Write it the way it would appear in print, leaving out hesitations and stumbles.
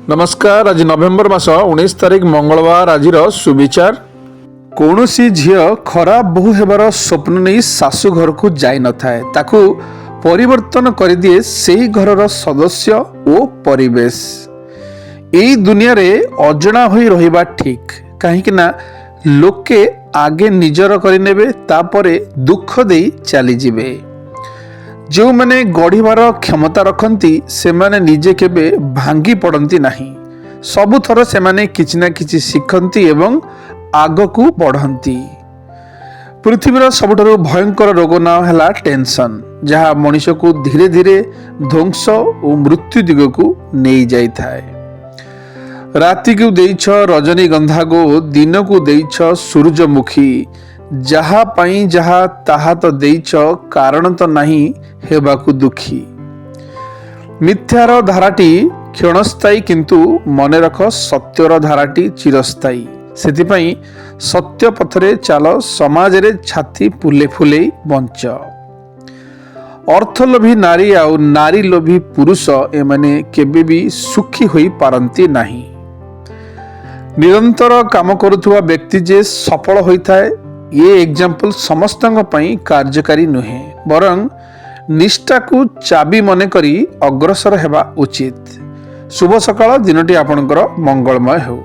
नमस्कार। आज नवेम्बर मास 19 तारिख मंगलवार। आज सुविचार कौन सी झील खराब बहु हेबार स्वप्न नहीं शाशु घर को जाई न थाए ताकू परिवर्तन कर दिए से घर सदस्य ओ परिवेश। यही दुनिया रे अजणा होई रहिबा ठीक कहीं ना लोके आगे निजर करिनेबे तापरे दुख देई चली जिवे। जो मैंने गढ़िबार क्षमता रखती से माने निजे केबे भांगी पड़ती नहीं। सबुथर से माने किछि ना किछि शिखती एवं आगकू बढ़ती। पृथ्वीर सबुठारु भयंकर रोग नाम है टेंशन, जहाँ मनुष्य को धीरे धीरे ध्वंस और मृत्यु दिग को नहीं जाई थाए। राति को देइछ रजनीगंधा गो, दिन को देइछ सूरजमुखी। जहा पाई जहा ताहा तो देइछ, कारण तो नहीं हेबाकू दुखी। मिथ्यार धाराटी क्षणस्थायी किंतु मन रख सत्यर धाराटी चिरस्थायी। सेतिपाई सत्य पथरे चाल, समाज रे छाती फुले फुले बंच। अर्थलोभी नारी आउ नारी लोभी पुरुष एमाने केबे भी सुखी होई पारंती नहीं। निरंतर काम करुवा व्यक्ति जे सफल होइथाए ये एग्जाम्पल समस्तंग पई कार्यकारी नुहे, बरं निष्ठा को चाबी मने करी अग्रसर हेबा उचित। शुभ सकाळ, दिनटी आपणकर मंगलमय हो।